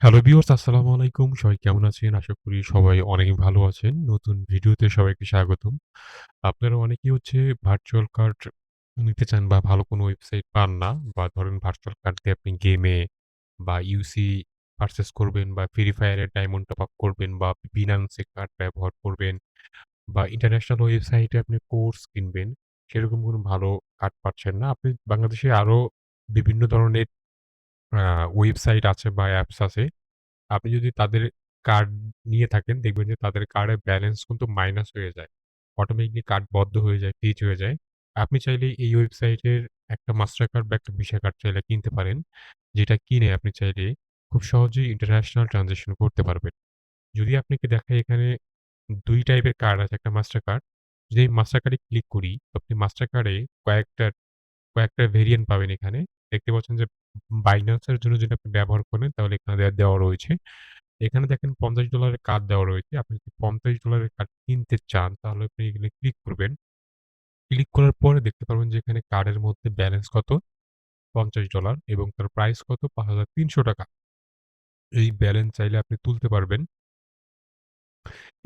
Hello viewers আসসালামু আলাইকুম। সবাই কেমন আছেন? আশা করি সবাই অনেক ভালো আছেন। নতুন ভিডিওতে সবাইকে স্বাগতম। আপনারা অনেকেই ভার্চুয়াল কার্ড নিতে চান বা ভালো কোনো ওয়েবসাইট পান না বা ধরেন ভার্চুয়াল কার্ড দিয়ে আপনি গেমে বা ইউসি পারচেজ করবেন বা ফ্রি ফায়ারে ডায়মন্ড টপ আপ করবেন বা বিনান্স এ কার্ড ব্যবহার করবেন বা ইন্টারন্যাশনাল ওয়েবসাইটে আপনি কোর্স কিনবেন। সেরকম কোনো ভালো কার্ড পাচ্ছেন না। আপনি বাংলাদেশে আরো বিভিন্ন ধরনের আ ওয়েবসাইট আছে বা অ্যাপস আছে। আপনি যদি তাদের কার্ড নিয়ে থাকেন, দেখবেন যে তাদের কার্ডের ব্যালেন্স কিন্তু মাইনাস হয়ে যায়। অটোমেটিকলি কার্ড বন্ধ হয়ে যায়, ফ্রিজ হয়ে যায়। আপনি চাইলে এই ওয়েবসাইটের একটা মাস্টার কার্ড বা একটা ভিসা কার্ড চাইলে কিনতে পারেন। যেটা কিনে আপনি চাইলে খুব সহজেই ইন্টারন্যাশনাল ট্রান্সেকশন করতে পারবেন। যদি আপনাকে দেখাই এখানে ২ টাইপের কার্ড আছে, একটা মাস্টার কার্ড। যদি আমি মাস্টার কার্ডে ক্লিক করি, তো আপনি মাস্টার কার্ডে কয়েকটা কয়েকটা ভেরিয়েন্ট পাবেন এখানে। দেখতে পাচ্ছেন যে বাইন্যান্স এর জন্য যদি আপনি ব্যবহার করেন তাহলে এখানে দেওয়া রয়েছে। এখানে দেখেন $৫০ এর কার্ড দেওয়া রয়েছে। আপনি যদি $৫০ এর কার্ড কিনতে চান তাহলে আপনি এখানে ক্লিক করবেন। ক্লিক করার পরে দেখতে পারবেন যে এখানে কার্ডের মধ্যে ব্যালেন্স কত $৫০ এবং তার প্রাইস কত ৳৫,৩০০। এই ব্যালেন্স চাইলে আপনি তুলতে পারবেন।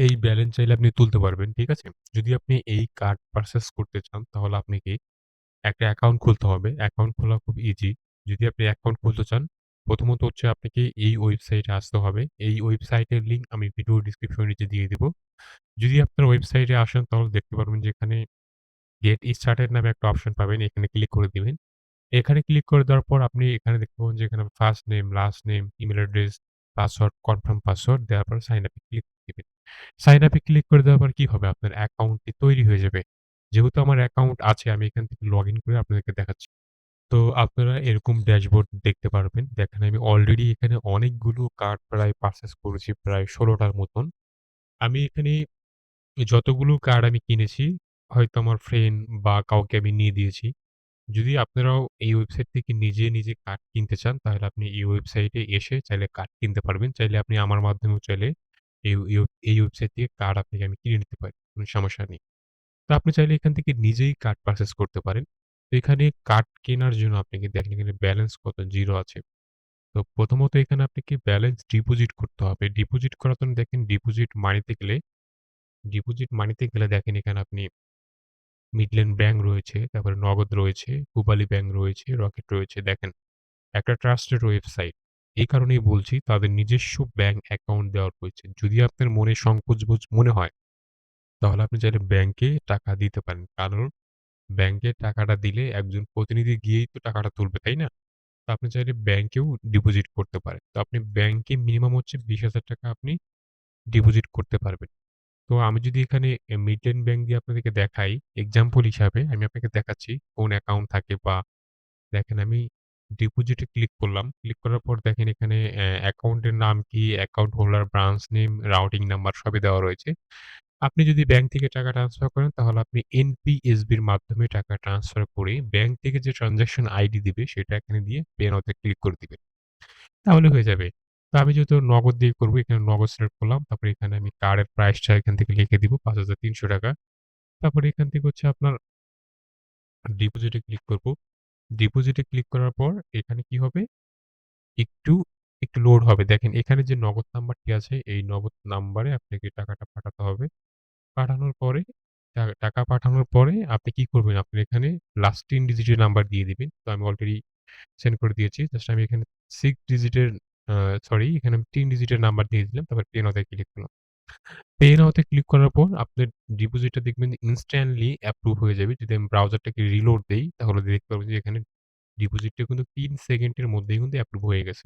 এই ব্যালেন্স চাইলে আপনি তুলতে পারবেন। ঠিক আছে? যদি আপনি এই কার্ড পারচেজ করতে চান তাহলে আপনাকে একটা অ্যাকাউন্ট খুলতে হবে। অ্যাকাউন্ট খোলা খুব ইজি। যদি আপনি অ্যাকাউন্ট খুলতে চান, প্রথমত আপনাকে এই ওয়েবসাইটে আসতে হবে। এই ওয়েবসাইটের লিঙ্ক আমি ভিডিও ডেসক্রিপশন নিচে দিয়ে দিব। যদি আপনার ওয়েবসাইটে আসেন তাহলে দেখতে পারবেন যে এখানে গেট স্টার্টেড নামে একটা অপশন পাবেন। এখানে ক্লিক করে দিবেন। এখানে ক্লিক করে দেওয়ার পর আপনি এখানে দেখতে পাবেন যে এখানে first name, last name, email address, password, confirm password দেওয়ার পর সাইন আপ এ ক্লিক দিবেন। সাইন আপ এ ক্লিক করে দেওয়ার পর কি হবে? আপনার অ্যাকাউন্টটি তৈরি হয়ে যাবে। যেহেতু আমার অ্যাকাউন্ট আছে আমি এখান থেকে লগইন করে আপনাদেরকে দেখাচ্ছি। তো আপনারা এরকম ড্যাশবোর্ড দেখতে পারবেন। দেখেন আমি অলরেডি এখানে অনেকগুলো কার্ড প্রায় পারচেজ করেছি প্রায় ১৬ টার মতন। আমি এখানে যতগুলো কার্ড আমি কিনেছি হয়তো আমার ফ্রেন্ড বা কাউকে আমি নিয়ে দিয়েছি। যদি আপনারাও এই ওয়েবসাইট থেকে নিজে কার্ড কিনতে চান তাহলে আপনি এই ওয়েবসাইটে এসে চাইলে কার্ড কিনতে পারবেন। চাইলে আপনি আমার মাধ্যমেও চাইলে এই ওয়েবসাইট থেকে কার্ড আপনাকে আমি কিনে নিতে পারি। কোনো সমস্যা নেই। তো আপনি চাইলে এখান থেকে নিজেই কার্ড পারচেজ করতে পারেন। তো এখানে কার্ড কেনার জন্য আপনাকে দেখেন এখানে ব্যালেন্স কত 0 আছে। তো প্রথমত এখানে আপনাকে ব্যালেন্স ডিপোজিট করতে হবে। ডিপোজিট করার জন্য দেখেন ডিপোজিট মানিতে গেলে দেখেন এখানে আপনি মিডল্যান্ড ব্যাংক রয়েছে, তারপরে নগদ রয়েছে, পূবালী ব্যাংক রয়েছে, রকেট রয়েছে। দেখেন একটা ট্রাস্টেড ওয়েবসাইট। এই কারণেই বলছি তাদের নিজস্ব ব্যাংক অ্যাকাউন্ট দেওয়া রয়েছে। যদি আপনার মনে সংকোচ বোধ মনে হয় তাহলে আপনি চাইলে ব্যাংকে টাকা দিতে পারেন। কারণ ব্যাংকে টাকাটা দিলে একজন প্রতিনিধি গিয়েই তো টাকাটা তুলবে, তাই না? তো আপনি চাইলে ব্যাংকেও ডিপোজিট করতে পারেন। তো আপনি ব্যাংকে মিনিমাম ৳২০,০০০ আপনি ডিপোজিট করতে পারবেন। তো আমি যদি এখানে মিডল্যান্ড ব্যাংক দিয়ে আপনাদেরকে দেখাই, এক্সাম্পল হিসাবে আমি আপনাকে দেখাচ্ছি কোন অ্যাকাউন্ট থাকে বা দেখেন আমি ডিপোজিটে ক্লিক করলাম। ক্লিক করার পর দেখেন এখানে অ্যাকাউন্টের নাম কি, account holder, branch name, routing number সবই দেওয়া রয়েছে। আপনি যদি ব্যাংক থেকে টাকা ট্রান্সফার করেন তাহলে আপনি এনপিএসবির মাধ্যমে টাকা ট্রান্সফার করে ব্যাংক থেকে যে ট্রান্সেকশন আইডি দিবে সেটা এখানে দিয়ে পে নাও তে ক্লিক করে দিবেন। তাহলে হয়ে যাবে। তো আমি যেহেতু নগদ দিয়ে করব এখানে নগদ সিলেক্ট করলাম। তারপরে এখানে আমি কার্ডের প্রাইসটা এখান থেকে লিখে দিব ৳৫,৩০০। তারপরে এখান থেকে আপনার ডিপোজিটে ক্লিক করব। ডিপোজিটে ক্লিক করার পর এখানে কি হবে? একটু, একটু লোড হবে। দেখেন এখানে যে নগদ নাম্বারটি আছে এই নগদ নাম্বারে আপনাকে টাকাটা পাঠাতে হবে। পাঠানোর পরে টাকা পাঠানোর পরে আপনি কি করবেন? আপনি এখানে লাস্ট ৩ ডিজিটের নাম্বার দিয়ে দিবেন। তো আমি অলরেডি সেন্ড করে দিয়েছি। জাস্ট আমি এখানে 6 ডিজিটের আ সরি এখানে আমি ৩ ডিজিটের নাম্বার দিয়ে দিলাম। তারপর পে নাও তে ক্লিক করলাম। পে নাও তে ক্লিক করার পর আপনার ডিপোজিটটা দেখবেন ইনস্ট্যান্টলি অ্যাপ্রুভ হয়ে যাবে। যদি আমি ব্রাউজারটাকে রিলোড দেই তাহলে দেখতে পারবেন যে এখানে ডিপোজিটটা কিন্তু ৩ সেকেন্ডের মধ্যেই কিন্তু অ্যাপ্রুভ হয়ে গেছে।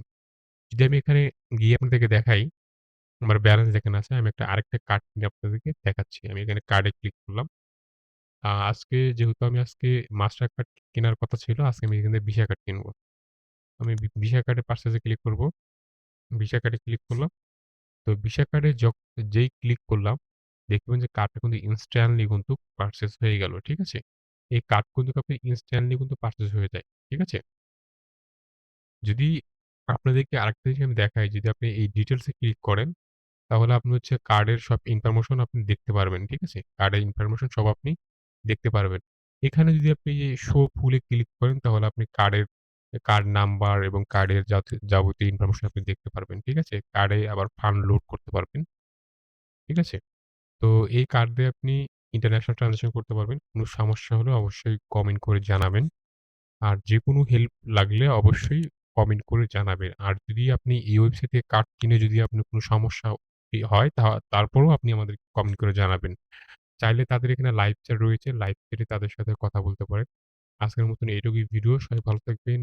যদি আমি এখানে গিয়ে আপনাদেরকে দেখাই, আমার ব্যালেন্স এখানে আছে। আমি আরেকটা কার্ড কিনে আপনাদেরকে দেখাচ্ছি। আমি এখানে কার্ডে ক্লিক করলাম। যেহেতু আমি আজকে মাস্টার কার্ড কেনার কথা ছিল, আজকে আমি এখান থেকে ভিসা কার্ড কিনবো। আমি ভিসা কার্ডে পারচেজ এ ক্লিক করব। ভিসা কার্ডে ক্লিক করলাম। তো ভিসা কার্ডে যেই ক্লিক করলাম, দেখবেন যে কার্ডটা কিন্তু ইনস্ট্যান্টলি কিন্তু পারচেজ হয়ে গেল। ঠিক আছে? এই কার্ড কিন্তু আপনি ইনস্ট্যান্টলি কিন্তু পারচেজ হয়ে যায়। ঠিক আছে? যদি আপনাদেরকে আরেকটা জিনিস আমি দেখাই, যদি আপনি এই ডিটেইলস এ ক্লিক করেন তাহলে আপনি কার্ডের সব ইনফরমেশন আপনি দেখতে পারবেন। ঠিক আছে? কার্ডের ইনফরমেশন সব আপনি দেখতে পারবেন। এখানে যদি আপনি শো ফুল এ ক্লিক করেন তাহলে আপনি কার্ড নাম্বার এবং কার্ডের যাবতীয় ইনফরমেশন আপনি দেখতে পারবেন। ঠিক আছে? কার্ডে আবার ফান্ড লোড করতে পারবেন। ঠিক আছে? তো এই কার্ড দিয়ে আপনি ইন্টারন্যাশনাল ট্রান্সেকশন করতে পারবেন। কোন সমস্যা হলে অবশ্যই কমেন্ট করে জানাবেন। আর যেকোনো হেল্প লাগলে অবশ্যই কমেন্ট করে জানাবেন। আর যদি আপনি এই ওয়েবসাইট থেকে কার্ড কিনে যদি আপনার কোন সমস্যা হয় তারপরেও আপনি আমাদেরকে কমেন্ট করে জানাবেন। চাইলে তাদের এখানে লাইভ চ্যাট রয়েছে। লাইভ চ্যাটে তাদের সাথে কথা বলতে পারেন। আজকের মতন এইটুকুই ভিডিও। সবাই ভালো থাকবেন।